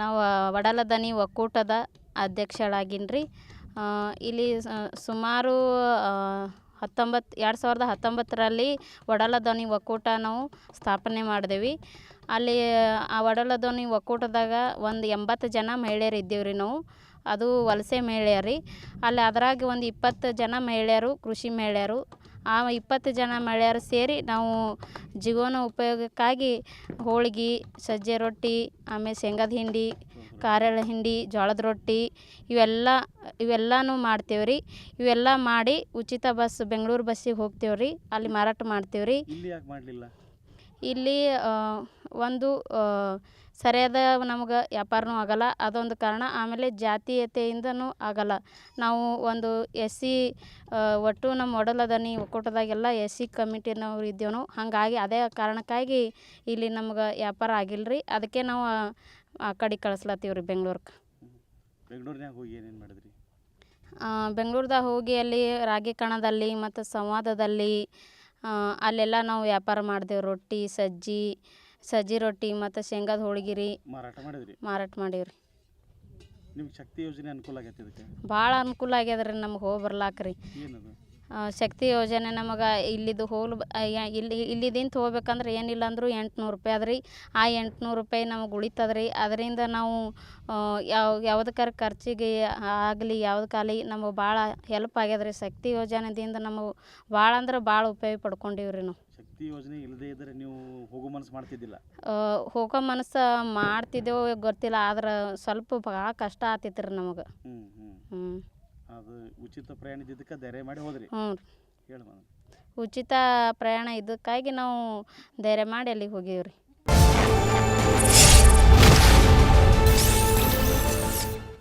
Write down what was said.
ನಾವು ವಡಲ ದನಿ ಒಕ್ಕೂಟದ ಅಧ್ಯಕ್ಷಳಾಗಿನಿ ರೀ. ಇಲ್ಲಿ ಸುಮಾರು 2019ರಲ್ಲಿ ವಡಲ ಧ್ವನಿ ಒಕ್ಕೂಟ ನಾವು ಸ್ಥಾಪನೆ ಮಾಡಿದೆವು. ಅಲ್ಲಿ ಆ ವಡಲ ಧ್ವನಿ ಒಕ್ಕೂಟದಾಗ ಒಂದು 80 ಜನ ಮಹಿಳೆಯರು ಇದ್ದೀವಿ ರೀ ನಾವು. ಅದು ವಲಸೆ ಮಹಿಳೆಯರು ರೀ. ಅಲ್ಲಿ ಅದ್ರಾಗ ಒಂದು 20 ಜನ ಮಹಿಳೆಯರು ಕೃಷಿ ಮಹಿಳೆಯರು. ಆ 20 ಜನ ಮಹಿಳೆಯರು ಸೇರಿ ನಾವು ಜೀವನ ಉಪಯೋಗಕ್ಕಾಗಿ ಹೋಳ್ಗೆ, ಸಜ್ಜೆ ರೊಟ್ಟಿ, ಆಮೇಲೆ ಶೇಂಗಾದ ಹಿಂಡಿ, ಕಾರೆಳ್ಳು ಹಿಂಡಿ, ಜೋಳದ ರೊಟ್ಟಿ ಇವೆಲ್ಲನೂ ಮಾಡ್ತೇವೆ ರೀ. ಇವೆಲ್ಲ ಮಾಡಿ ಉಚಿತ ಬಸ್ ಬೆಂಗಳೂರು ಬಸ್ಸಿಗೆ ಹೋಗ್ತೇವೆ ರೀ. ಅಲ್ಲಿ ಮಾರಾಟ ಮಾಡ್ತೇವೆ ರೀ. ಇಲ್ಲಿ ಯಾಕೆ ಮಾಡಲಿಲ್ಲ? ಇಲ್ಲಿ ಒಂದು ಸರಿಯಾದ ನಮ್ಗೆ ವ್ಯಾಪಾರನೂ ಆಗಲ್ಲ, ಅದೊಂದು ಕಾರಣ. ಆಮೇಲೆ ಜಾತೀಯತೆಯಿಂದನೂ ಆಗಲ್ಲ. ನಾವು ಒಂದು SC ಒಟ್ಟು ನಮ್ಮ ವಡಲ ಧ್ವನಿ ಒಕ್ಕೂಟದಾಗೆಲ್ಲ SC ಕಮಿಟಿನವ್ರು ಇದ್ದೇವೆ ನಾವು. ಹಾಗಾಗಿ ಅದೇ ಕಾರಣಕ್ಕಾಗಿ ಇಲ್ಲಿ ನಮ್ಗೆ ವ್ಯಾಪಾರ ಆಗಿಲ್ಲ ರೀ. ಅದಕ್ಕೆ ನಾವು ಆ ಕಡೆ ಕಳಿಸ್ಲತ್ತೀವಿ ರೀ ಬೆಂಗ್ಳೂರ್ಗೆ. ಬೆಂಗಳೂರಿನಾಗ ಹೋಗಿ ಏನೇನು ಮಾಡಿದ್ರಿ? ಬೆಂಗಳೂರ್ದಾಗ ಹೋಗಿ ಅಲ್ಲಿ ರಾಗಿ ಕಣದಲ್ಲಿ ಮತ್ತು ಸಂವಾದದಲ್ಲಿ ಅಲ್ಲೆಲ್ಲ ನಾವು ವ್ಯಾಪಾರ ಮಾಡಿದೆವು. ರೊಟ್ಟಿ, ಸಜ್ಜಿ ರೊಟ್ಟಿ ಮತ್ತು ಶೇಂಗಾದ ಹೋಳ್ಗೆ ರೀ ಮಾರಾಟ ಮಾಡೀವಿ ರೀ. ನಿಮ್ಗೆ ಶಕ್ತಿ ಯೋಜನೆ ಅನುಕೂಲ ಆಗೈತೆ? ಇದಕ್ಕೆ ಭಾಳ ಅನುಕೂಲ ಆಗ್ಯದ ರೀ ನಮ್ಗೆ ಹೋಗಿ ಬರ್ಲಾಕ ರೀ. ಏನದು ಶಕ್ತಿ ಯೋಜನೆ ನಮಗೆ ಇಲ್ಲಿದ್ದು ಇಲ್ಲಿದಿಂದ ಹೋಗ್ಬೇಕಂದ್ರೆ ಏನಿಲ್ಲ ಅಂದರೂ 800 ರೂಪಾಯಿ ಅದ ರೀ. ಆ 800 ರೂಪಾಯಿ ನಮಗೆ ಉಳಿತದ ರೀ. ಅದರಿಂದ ನಾವು ಯಾವುದಕ್ಕಾರ ಖರ್ಚಿಗೆ ಆಗಲಿ ಯಾವುದಕ್ಕಾಗಲಿ ನಮಗೆ ಭಾಳ ಹೆಲ್ಪ್ ಆಗ್ಯದ ರೀ. ಶಕ್ತಿ ಯೋಜನೆದಿಂದ ನಮಗೆ ಭಾಳ ಅಂದ್ರೆ ಭಾಳ ಉಪಯೋಗ ಪಡ್ಕೊಂಡೀವಿ ರೀ ನಾವು. ಶಕ್ತಿ ಯೋಜನೆ ಇಲ್ಲದೇ ಇದ್ದರೆ ನೀವು ಹೋಗೋ ಮನಸ್ಸು ಮಾಡ್ತಿದ್ದಿಲ್ಲ? ಹೋಗೋ ಮನಸ್ಸು ಮಾಡ್ತಿದ್ದೆವು ಗೊತ್ತಿಲ್ಲ. ಆದ್ರೆ ಸ್ವಲ್ಪ ಭಾಳ ಕಷ್ಟ ಆಗ್ತಿತ್ತು ರೀ ನಮಗೆ. ಅದು ಉಚಿತ ಪ್ರಯಾಣ ಇದ್ದಕ್ಕೆ ಧೈರ್ಯ ಮಾಡಿ ಹೋದ್ರಿ? ಹ್ಞೂ ರೀ. ಹೇಳಿ. ಉಚಿತ ಪ್ರಯಾಣ ಇದಕ್ಕಾಗಿ ನಾವು ಧೈರ್ಯ ಮಾಡಿ ಅಲ್ಲಿಗೆ ಹೋಗೀವಿ ರೀ.